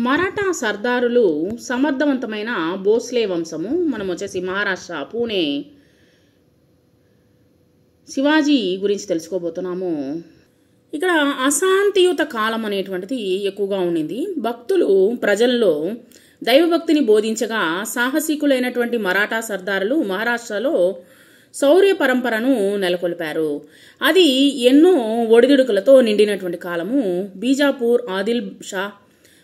మరాఠా సర్దారులు సమర్థవంతమైన భోస్లే వంశము. మనం వచ్చేసి మహారాష్ట్ర పూణే శివాజీ గురించి తెలుసుకోబోతున్నాము. ఇక్కడ అశాంతియుత కాలం అనేటువంటిది ఎక్కువగా ఉండింది. భక్తులు ప్రజల్లో దైవభక్తిని బోధించగా సాహసికులైనటువంటి మరాఠా సర్దారులు మహారాష్ట్రలో శౌర్య పరంపరను నెలకొల్పారు. అది ఎన్నో ఒడిదుడుకులతో నిండినటువంటి కాలము. బీజాపూర్, ఆదిల్ షా,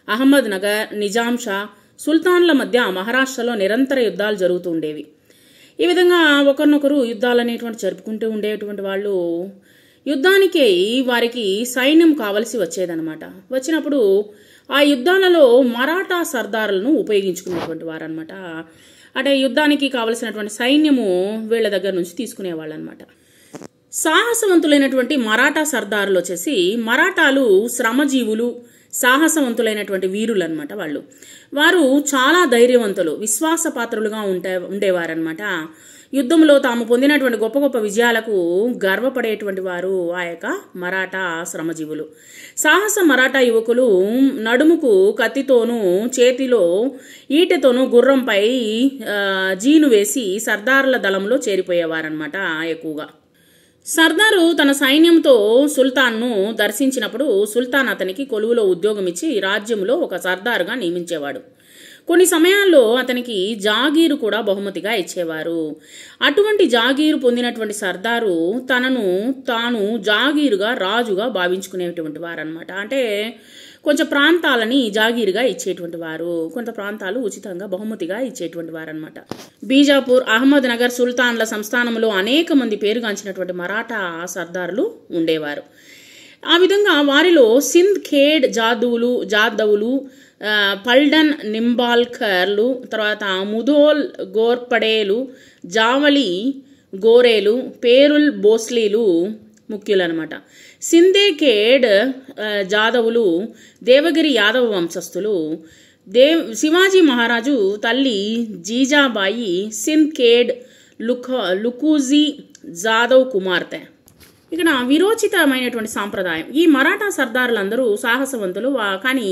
అహ్మద్ నగర్, నిజాం షా, సుల్తాన్ల మధ్య మహారాష్ట్రలో నిరంతర యుద్ధాలు జరుగుతూ ఉండేవి. ఈ విధంగా ఒకరినొకరు యుద్ధాలు అనేటువంటి జరుపుకుంటూ ఉండేటువంటి వాళ్ళు యుద్ధానికి వారికి సైన్యం కావలసి వచ్చేదన్నమాట. వచ్చినప్పుడు ఆ యుద్ధాలలో మరాఠా సర్దారులను ఉపయోగించుకునేటువంటి వారనమాట. అంటే యుద్ధానికి కావలసినటువంటి సైన్యము వీళ్ళ దగ్గర నుంచి తీసుకునేవాళ్ళు అనమాట. సాహసవంతులైనటువంటి మరాఠా సర్దారులు వచ్చేసి మరాఠాలు శ్రమజీవులు, సాహసవంతులైనటువంటి వీరులు అనమాట. వారు చాలా ధైర్యవంతులు, విశ్వాసపాత్రులుగా ఉండేవారనమాట. యుద్ధంలో తాము పొందినటువంటి గొప్ప గొప్ప విజయాలకు గర్వపడేటువంటి వారు ఆ యొక్క మరాఠా శ్రమజీవులు. సాహస మరాఠా యువకులు నడుముకు కత్తితోనూ చేతిలో ఈటెతోనూ గుర్రంపై జీను వేసి సర్దారుల దళంలో చేరిపోయేవారనమాట. ఎక్కువగా సర్దారు తన సైన్యంతో సుల్తాన్ను దర్శించినప్పుడు సుల్తాన్ అతనికి కొలువులో ఉద్యోగం ఇచ్చి రాజ్యంలో ఒక సర్దారుగా నియమించేవాడు. కొన్ని సమయాల్లో అతనికి జాగీరు కూడా బహుమతిగా ఇచ్చేవారు. అటువంటి జాగీరు పొందినటువంటి సర్దారు తనను తాను జాగీరుగా రాజుగా భావించుకునేటువంటి వారనమాట. అంటే కొంచెం ప్రాంతాలని జాగీరుగా ఇచ్చేటువంటి వారు, కొంత ప్రాంతాలు ఉచితంగా బహుమతిగా ఇచ్చేటువంటి వారనమాట. బీజాపూర్, అహ్మద్ నగర్ సుల్తాన్ల సంస్థానంలో అనేక మంది పేరుగాంచినటువంటి మరాఠా సర్దారులు ఉండేవారు. ఆ విధంగా వారిలో సింధ్ ఖేడ్ జాదవులు, పల్డన్ నింబాల్కర్లు, తర్వాత ముధోల్ గోర్పడేలు, జావలి గోరేలు, పేరుల్ భోస్లీలు ముఖ్యులన్నమాట. సింధే ఖేడ్ జాదవులు దేవగిరి యాదవ వంశస్థులు. శివాజీ మహారాజు తల్లి జీజాబాయి సింధ్ ఖేడ్ లుకూజీ జాదవ్ కుమార్తె. ఇక్కడ విరోచితమైనటువంటి సాంప్రదాయం. ఈ మరాఠా సర్దారులందరూ సాహసవంతులు, కానీ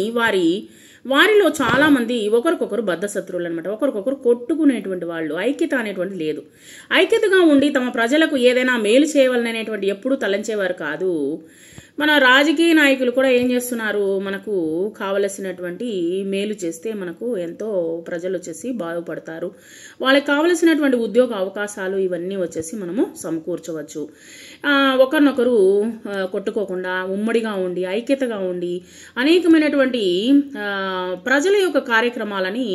వారిలో చాలా మంది ఒకరికొకరు బద్ధశత్రువులు అనమాట. ఒకరికొకరు కొట్టుకునేటువంటి వాళ్ళు. ఐక్యత అనేటువంటి లేదు. ఐక్యతగా ఉండి తమ ప్రజలకు ఏదైనా మేలు చేయవాలనేటువంటి ఎప్పుడూ తలంచేవారు కాదు. మన రాజకీయ నాయకులు కూడా ఏం చేస్తున్నారు, మనకు కావలసినటువంటి మేలు చేస్తే మనకు ఎంతో ప్రజలు వచ్చేసి బాగుపడతారు, వాళ్ళకి కావలసినటువంటి ఉద్యోగ అవకాశాలు ఇవన్నీ వచ్చేసి మనము సమకూర్చవచ్చు. ఒకరినొకరు కొట్టుకోకుండా ఉమ్మడిగా ఉండి ఐక్యతగా ఉండి అనేకమైనటువంటి ప్రజల యొక్క కార్యక్రమాలని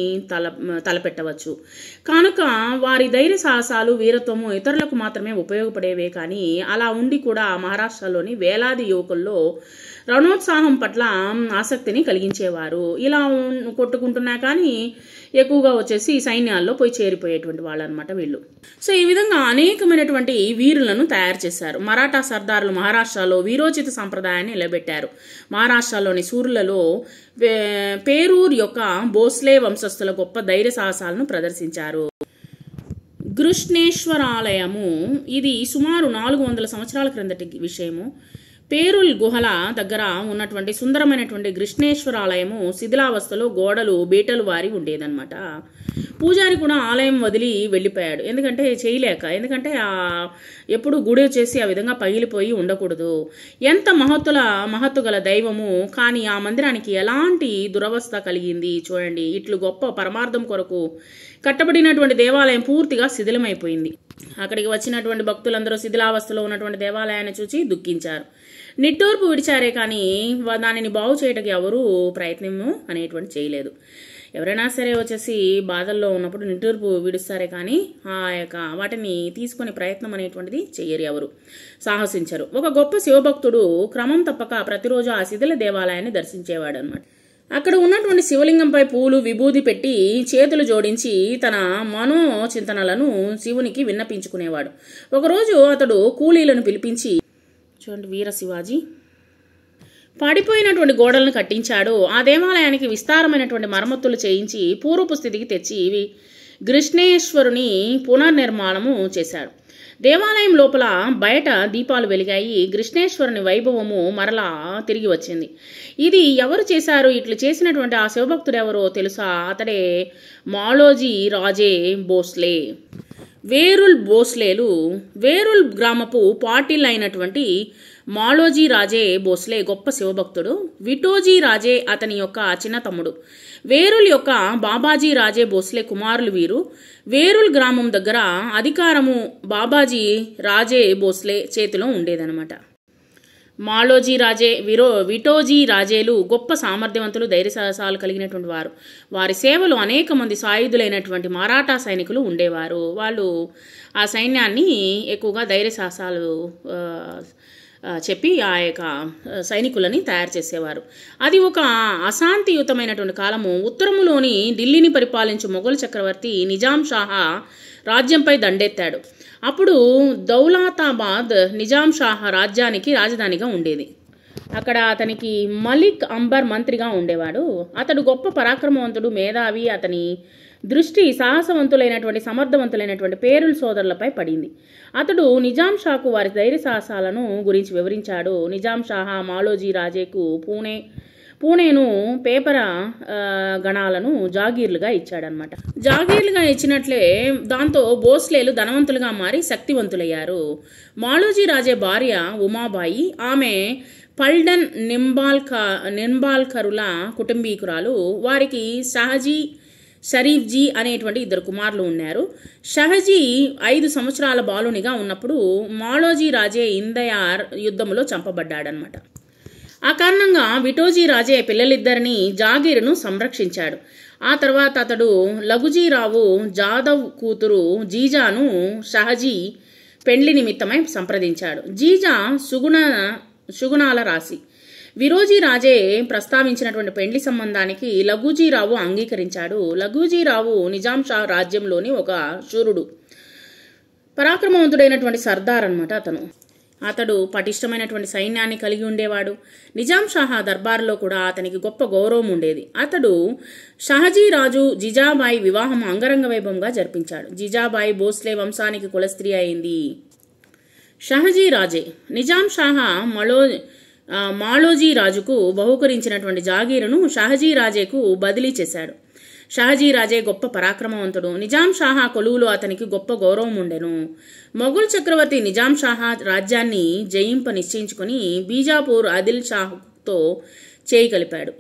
తలపెట్టవచ్చు. కనుక వారి ధైర్య సాహసాలు, వీరత్వము ఇతరులకు మాత్రమే ఉపయోగపడేవే. కానీ అలా ఉండి కూడా మహారాష్ట్రలోని వేలాది యువకుల్లో రణోత్సాహం పట్ల ఆసక్తిని కలిగించేవారు. ఇలా కొట్టుకుంటున్నా కానీ ఎక్కువగా వచ్చేసి సైన్యాల్లో పోయి చేరిపోయేటువంటి వాళ్ళు అనమాట వీళ్ళు. సో ఈ విధంగా అనేకమైనటువంటి వీరులను తయారు చేశారు. మరాఠా సర్దారులు మహారాష్ట్రలో వీరోచిత సంప్రదాయాన్ని నిలబెట్టారు. మహారాష్ట్రలోని సూర్యులలో పేరూర్ యొక్క భోస్లే వంశస్థుల గొప్ప ధైర్య సాహసాలను ప్రదర్శించారు. గృష్ణేశ్వరాలయము ఇది సుమారు 400 సంవత్సరాల క్రిందటి విషయము. పేరుల్ గుహల దగ్గర ఉన్నటువంటి సుందరమైనటువంటి గృష్ణేశ్వరాలయము శిథిలావస్థలో గోడలు బీటలు వారి ఉండేదన్నమాట. పూజారి కూడా ఆలయం వదిలి వెళ్ళిపోయాడు. ఎందుకంటే ఎప్పుడు గుడి వచ్చేసి ఆ విధంగా పగిలిపోయి ఉండకూడదు. ఎంత మహత్తు గల దైవము, కానీ ఆ మందిరానికి ఎలాంటి దురవస్థ కలిగింది చూడండి. ఇట్లు గొప్ప పరమార్థం కొరకు కట్టబడినటువంటి దేవాలయం పూర్తిగా శిథిలమైపోయింది. అక్కడికి వచ్చినటువంటి భక్తులందరూ శిథిలావస్థలో ఉన్నటువంటి దేవాలయాన్ని చూసి దుఃఖించారు. నిట్టూర్పు విడిచారే కానీ దానిని బాగు చేయటకు ఎవరూ ప్రయత్నము అనేటువంటి చేయలేదు. ఎవరైనా సరే వచ్చేసి బాధల్లో ఉన్నప్పుడు నిట్టూర్పు విడుస్తారే కానీ వాటిని తీసుకునే ప్రయత్నం అనేటువంటిది చెయ్యరు, ఎవరు సాహసించరు. ఒక గొప్ప శివభక్తుడు క్రమం తప్పక ప్రతిరోజు ఆ శిథిల దేవాలయాన్ని దర్శించేవాడు అనమాట. అక్కడ ఉన్నటువంటి శివలింగంపై పూలు విభూది పెట్టి చేతులు జోడించి తన మనోచింతనలను శివునికి విన్నపించుకునేవాడు. ఒకరోజు అతడు కూలీలను పిలిపించి, చూడండి వీర శివాజీ, పడిపోయినటువంటి గోడలను కట్టించాడు. ఆ దేవాలయానికి విస్తారమైనటువంటి మరమ్మతులు చేయించి పూర్వపు స్థితికి తెచ్చి కృష్ణేశ్వరుని పునర్నిర్మాణము చేశాడు. దేవాలయం లోపల బయట దీపాలు వెలిగాయి. కృష్ణేశ్వరుని వైభవము మరలా తిరిగి వచ్చింది. ఇది ఎవరు చేశారు? ఇట్లు చేసినటువంటి ఆ శివభక్తుడు ఎవరో తెలుసా? అతడే మాలోజీ రాజే భోస్లే. వేరుల్ గ్రామపు పాటిల్ అయినటువంటి మాలోజీ రాజే భోస్లే గొప్ప శివభక్తుడు. విఠోజీ రాజే అతని యొక్క చిన్న తమ్ముడు. వేరుల్ యొక్క బాబాజీ రాజే భోస్లే కుమారులు వీరు. వేరుల్ గ్రామం దగ్గర అధికారము బాబాజీ రాజే భోస్లే చేతిలో ఉండేదన్నమాట. మాలోజీ రాజే, విఠోజీ రాజేలు గొప్ప సామర్థ్యవంతులు, ధైర్య సాహసాలు కలిగినటువంటి వారు. వారి సేవలు అనేక మంది సాయుధులైనటువంటి మరాఠా సైనికులు ఉండేవారు. వాళ్ళు ఆ సైన్యాన్ని ఎక్కువగా ధైర్య సాహసాలు చెప్పి ఆ యొక్క సైనికులని తయారు చేసేవారు. అది ఒక అశాంతియుతమైనటువంటి కాలము. ఉత్తరములోని ఢిల్లీని పరిపాలించు మొఘల్ చక్రవర్తి నిజాం షాహా రాజ్యంపై దండెత్తాడు. అప్పుడు దౌలతాబాద్ నిజాం షాహా రాజ్యానికి రాజధానిగా ఉండేది. అక్కడ అతనికి మలిక్ అంబర్ మంత్రిగా ఉండేవాడు. అతడు గొప్ప పరాక్రమవంతుడు, మేధావి. అతని దృష్టి సాహసవంతులైనటువంటి సమర్థవంతులైనటువంటి పేరుల్ సోదరులపై పడింది. అతడు నిజాం షాకు వారి ధైర్య సాహసాలను గురించి వివరించాడు. నిజాం షాహా మాలోజీ రాజేకు పూణేను పేపర గణాలను జాగీర్లుగా ఇచ్చాడనమాట. జాగీర్లుగా ఇచ్చినట్లే దాంతో భోస్లేలు ధనవంతులుగా మారి శక్తివంతులయ్యారు. మాలోజీ రాజే భార్య ఉమాబాయి, ఆమె పల్డన్ నింబాల్కరుల కుటుంబీకురాలు. వారికి షరీఫ్జీ అనేటువంటి 2 కుమారులు ఉన్నారు. షహజీ 5 సంవత్సరాల బాలునిగా ఉన్నప్పుడు మాలోజీ రాజే ఇందయార్ యుద్ధంలో చంపబడ్డాడనమాట. ఆ కారణంగా విఠోజీ రాజే పిల్లలిద్దరిని జాగీరును సంరక్షించాడు. ఆ తర్వాత అతడు లఘుజీరావు జాదవ్ కూతురు జీజాను షహజీ పెండ్లి నిమిత్తమై సంప్రదించాడు. జీజా సుగుణాల రాశి. విరోజీ రాజే ప్రస్తావించినటువంటి పెండ్లి సంబంధానికి లఘుజీరావు అంగీకరించాడు. లఘుజీరావు నిజాం షా రాజ్యంలోని ఒక శూరుడు, పరాక్రమవంతుడైనటువంటి సర్దార్ అనమాట. అతడు పటిష్టమైనటువంటి సైన్యాన్ని కలిగి ఉండేవాడు. నిజాం షాహా దర్బార్లో కూడా అతనికి గొప్ప గౌరవం ఉండేది. అతడు షహజీ రాజు జిజాబాయి వివాహం అంగరంగ వైభవంగా జరిపించాడు. జిజాబాయి భోస్లే వంశానికి కులస్త్రీ అయింది. షహజీ రాజే నిజాం షాహా మాలోజీ రాజుకు బహుకరించినటువంటి జాగీరును షహజీ రాజేకు బదిలీ చేశాడు. షహజీ రాజే గొప్ప పరాక్రమవంతుడు. నిజాం షాహా కొలువులో అతనికి గొప్ప గౌరవం ఉండెను. మొఘల్ చక్రవర్తి నిజాం షాహా రాజ్యాన్ని జయింప నిశ్చయించుకుని బీజాపూర్ ఆదిల్ షాహ్తో చేయి కలిపాడు.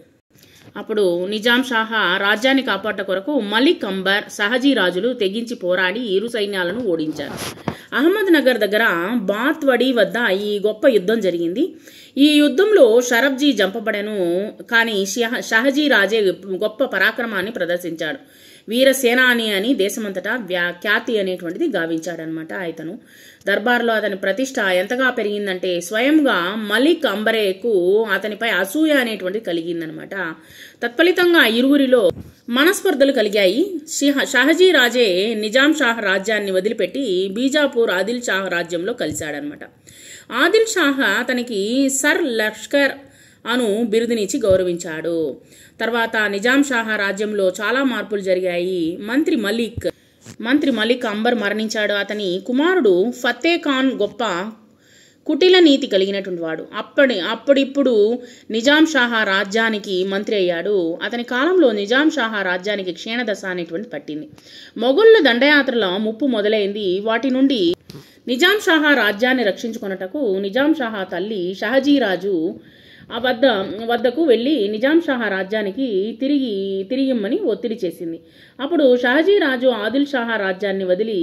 అప్పుడు నిజాం షాహా రాజ్యాన్ని కాపాడట కొరకు మలిక్ అంబర్, షహజీ రాజులు తెగించి పోరాడి ఇరు సైన్యాలను ఓడించారు. అహ్మద్ నగర్ దగ్గర బాత్వడి వద్ద ఈ గొప్ప యుద్ధం జరిగింది. ఈ యుద్ధంలో షరబ్జీ చంపబడెను. కానీ షహజీ రాజే గొప్ప పరాక్రమాన్ని ప్రదర్శించాడు. వీరసేనాని అని దేశమంతటా ఖ్యాతి అనేటువంటిది గావించాడనమాట. ఇతను దర్బార్లో అతని ప్రతిష్ట ఎంతగా పెరిగిందంటే స్వయంగా మలిక్ అంబరేకు అతనిపై అసూయ అనేటువంటిది కలిగిందనమాట. తత్ఫలితంగా ఇరువురిలో మనస్పర్ధలు కలిగాయి. షహజీ రాజే నిజాం షాహ్ రాజ్యాన్ని వదిలిపెట్టి బీజాపూర్ ఆదిల్ షాహ్ రాజ్యంలో కలిశాడనమాట. ఆదిల్ షాహ్ అతనికి సర్ లష్కర్ అను బిరుదునిచ్చి గౌరవించాడు. తర్వాత నిజాం షాహా రాజ్యంలో చాలా మార్పులు జరిగాయి. మంత్రి మలిక్ అంబర్ మరణించాడు. అతని కుమారుడు ఫతే ఖాన్ గొప్ప కుటిల నీతి కలిగినటువంటి వాడు. అప్పుడిప్పుడు నిజాం షాహా రాజ్యానికి మంత్రి అయ్యాడు. అతని కాలంలో నిజాం షాహా రాజ్యానికి క్షీణదశ అనేటువంటి పట్టింది. మొఘలుల దండయాత్రల ముప్పు మొదలైంది. వాటి నుండి నిజాం షాహా రాజ్యాన్ని రక్షించుకొనుటకు నిజాం షాహా తల్లి షహజీ రాజు వద్దకు వెళ్లి నిజాం షాహా రాజ్యానికి తిరిగిమ్మని ఒత్తిడి చేసింది. అప్పుడు షహజీ రాజు ఆదిల్ షాహా రాజ్యాన్ని వదిలి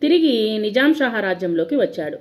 తిరిగి నిజాం షాహా రాజ్యంలోకి వచ్చాడు.